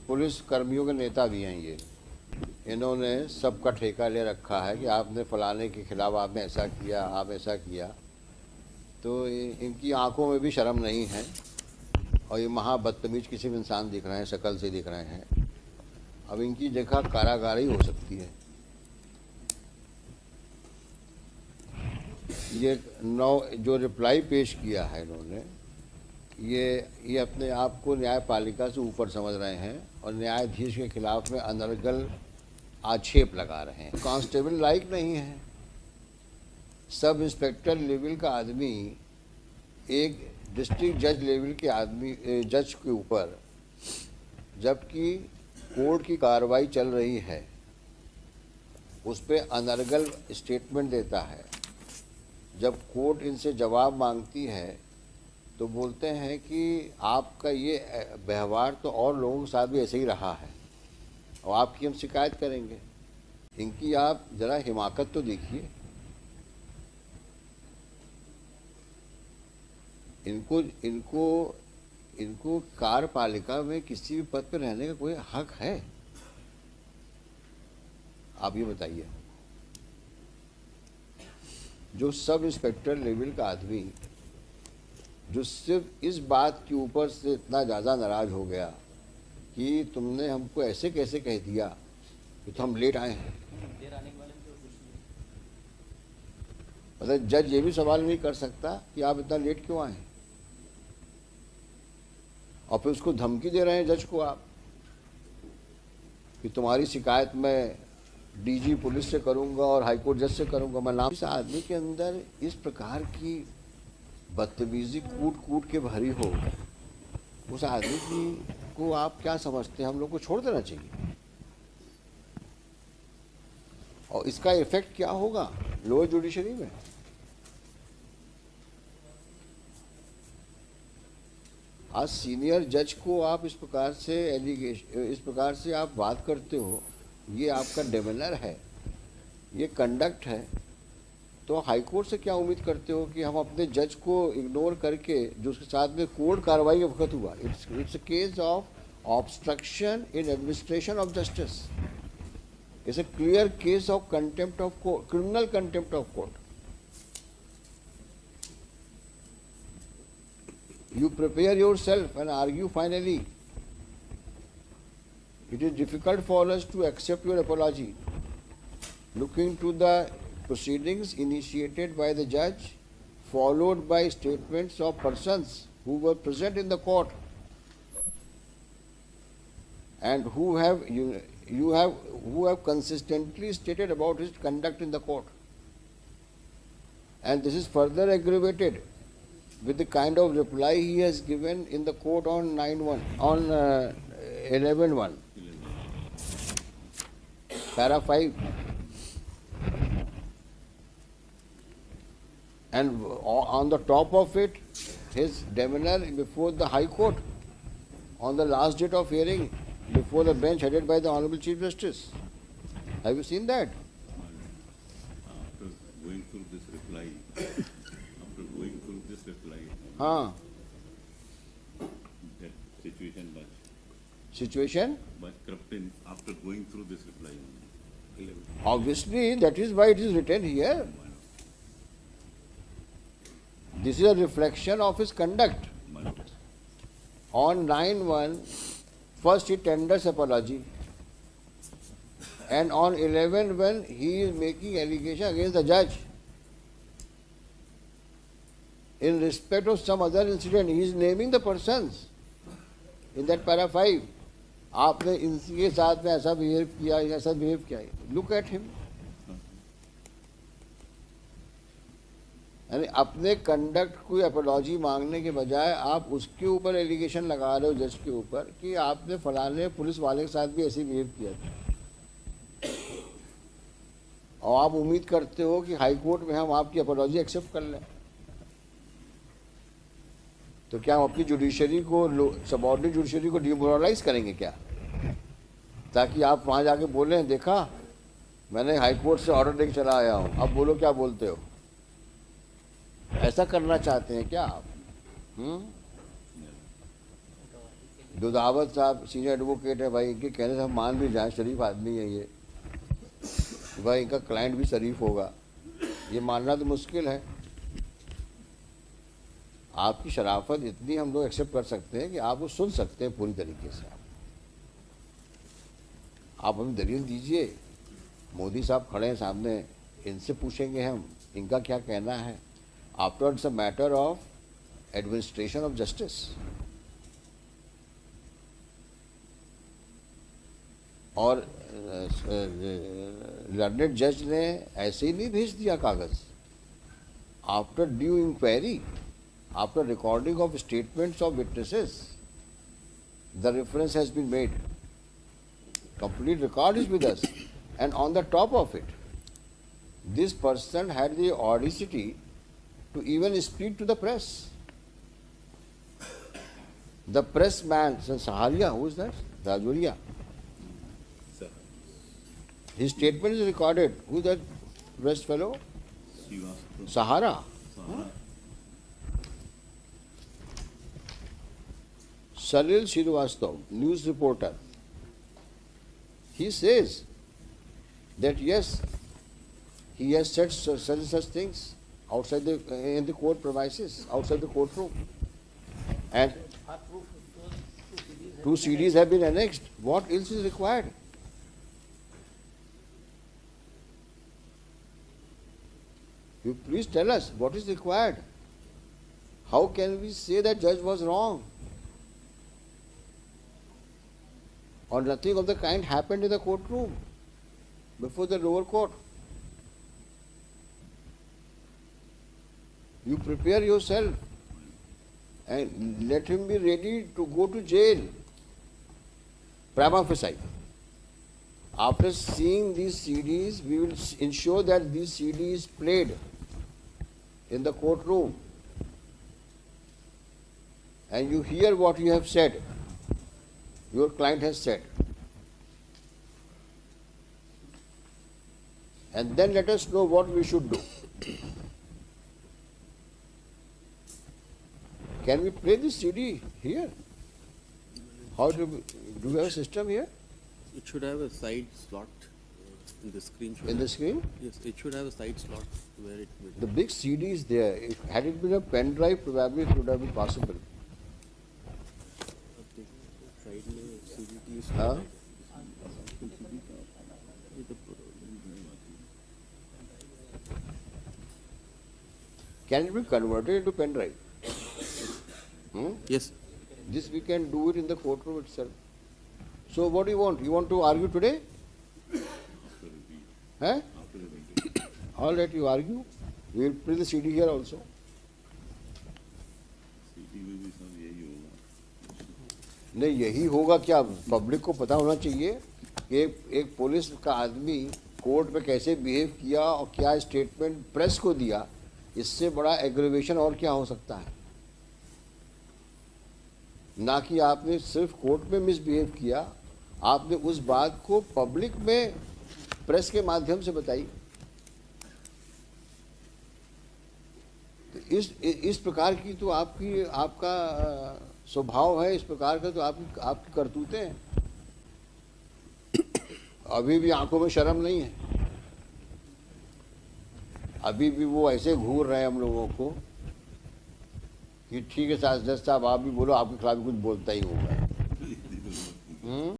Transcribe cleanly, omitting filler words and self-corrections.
Police कर्मियों के नेता भी हैं ये। इन्होंने सबका ठेका ले रखा है कि आपने फलाने के खिलाफ आपने ऐसा किया, आप ऐसा किया। तो इनकी आंखों में भी शर्म नहीं है और ये महा बदतमीज किसी भी इंसान दिख रहे हैं, शक्ल से दिख रहे हैं। अब इनकी जगह कारागार ही हो सकती है। ये जो रिप्लाई पेश किया है इन्होंने, ये अपने आप को न्यायपालिका से ऊपर समझ रहे हैं और न्यायाधीश के खिलाफ में अनर्गल आक्षेप लगा रहे हैं। कांस्टेबल लायक नहीं है। सब इंस्पेक्टर लेवल का आदमी एक डिस्ट्रिक्ट जज लेवल के आदमी जज के ऊपर, जबकि कोर्ट की कार्रवाई चल रही है, उस पर अनर्गल स्टेटमेंट देता है। जब कोर्ट इनसे जवाब मांगती है तो बोलते हैं कि आपका ये व्यवहार तो और लोगों के साथ भी ऐसे ही रहा है और आपकी हम शिकायत करेंगे। इनकी आप ज़रा हिमाकत तो देखिए। इनको कार्यपालिका में किसी भी पद पर रहने का कोई हक है? आप ये बताइए। जो सब इंस्पेक्टर लेवल का आदमी, जो सिर्फ इस बात के ऊपर से इतना ज़्यादा नाराज़ हो गया कि तुमने हमको ऐसे कैसे कह दिया कि तो हम लेट आए हैं। मतलब जज ये भी सवाल नहीं कर सकता कि आप इतना लेट क्यों आए, और फिर उसको धमकी दे रहे हैं जज को आप कि तुम्हारी शिकायत मैं डीजी पुलिस से करूंगा और हाईकोर्ट जज से करूंगा। मैं नाम, इस आदमी के अंदर इस प्रकार की बदतमीजी कूट कूट के भरी हो, उस आदमी को आप क्या समझते हैं? हम लोग को छोड़ देना चाहिए। और इसका इफेक्ट क्या होगा लोअर जुडिशरी में? आज सीनियर जज को आप इस प्रकार से आप बात करते हो, ये आपका डेमेनर है, ये कंडक्ट है। तो हाईकोर्ट से क्या उम्मीद करते हो कि हम अपने जज को इग्नोर करके, जो उसके साथ में कोर्ट कार्रवाई के वक्त हुआ, it's a case of obstruction in administration of justice, it's a clear case of contempt of court, criminal contempt of court. You prepare yourself and argue finally. It is difficult for us to accept your apology. Looking to the proceedings initiated by the judge, followed by statements of persons who were present in the court and who have consistently stated about his conduct in the court. And this is further aggravated with the kind of reply he has given in the court on 11.1, para 5. And on the top of it, his demeanor before the High Court on the last date of hearing before the bench headed by the Honorable Chief Justice. Have you seen that? After going through this reply, हाँ, that situation but corrupting after going through this reply. Obviously, that is why it is written here. This is a reflection of his conduct. On 9/1, first he tenders apology, and on 11/1 he is making allegation against the judge. In respect of some other incident, he is naming the persons in that para 5. आपने इनके साथ में ऐसा behave किया, ऐसा behave किया। Look at him. यानी अपने कंडक्ट को अपॉलॉजी मांगने के बजाय आप उसके ऊपर एलिगेशन लगा रहे हो जज के ऊपर कि आपने फलाने पुलिस वाले के साथ भी ऐसे बिहेव किया था, और आप उम्मीद करते हो कि हाई कोर्ट में हम आपकी अपॉलॉजी एक्सेप्ट कर लें। तो क्या हम अपनी जुडिशरी को, सबऑर्डिनेट जुडिशरी को डिमोरलाइज करेंगे क्या, ताकि आप वहाँ जाके बोलें देखा मैंने हाई कोर्ट से ऑर्डर लेके चला आया हूँ, अब बोलो क्या बोलते हो? ऐसा करना चाहते हैं क्या आप? दुधावत साहब सीनियर एडवोकेट है भाई, इनके कहने से हम मान भी जाएं, शरीफ आदमी है ये, भाई इनका क्लाइंट भी शरीफ होगा, ये मानना तो मुश्किल है। आपकी शराफत इतनी हम लोग एक्सेप्ट कर सकते हैं कि आप वो सुन सकते हैं पूरी तरीके से। आप हमें दलील दीजिए, मोदी साहब खड़े हैं सामने, इनसे पूछेंगे हम इनका क्या कहना है। After it's a matter of administration of justice. और लर्नेड जज ने ऐसे ही नहीं भेज दिया कागज। After due inquiry, after recording of statements of witnesses, the reference has been made, complete record is with us, and on the top of it, this person had the audacity to even speak to the press. The press man, Saharia, who is that? Rajoria. His statement is recorded. Who is that press fellow? Srivastava. Sahara. Sahara. Salil Srivastava, news reporter. He says that yes, he has said such things outside in the court premises, outside the courtroom, and 2 CDs have been annexed. What else is required? You please tell us what is required. How can we say that judge was wrong? Or nothing of the kind happened in the courtroom before the lower court. You prepare yourself and let him be ready to go to jail. Prima facie. After seeing these CDs, we will ensure that these CDs played in the courtroom. And you hear what you have said. Your client has said. And then let us know what we should do. Can we play this CD here? How do we have a system here? It should have a side slot in the screen. In the screen? Yes, it should have a side slot where it will. The big CD is there. Had it been a pen drive, probably it would have been possible. Side में CDT is Huh? Can it be converted into pen drive? Yes. This we can do it in the courtroom itself. So what do you want? You want to argue today? Huh? All right, you argue. We will play the CD here also. CD में भी सब यही होगा. नहीं, यही होगा क्या? Public को पता होना चाहिए कि एक पुलिस का आदमी कोर्ट में कैसे बिहेव किया और क्या स्टेटमेंट प्रेस को दिया। इससे बड़ा एग्रीवेशन और क्या हो सकता है? ना कि आपने सिर्फ कोर्ट में मिसबिहेव किया, आपने उस बात को पब्लिक में प्रेस के माध्यम से बताई। तो इस प्रकार की तो आपका स्वभाव है, इस प्रकार का तो आपकी करतूतें हैं। अभी भी आंखों में शर्म नहीं है, अभी भी वो ऐसे घूर रहे हैं हम लोगों को कि ठीक है जज साहब आप भी बोलो, आपके खिलाफ कुछ बोलता ही होगा।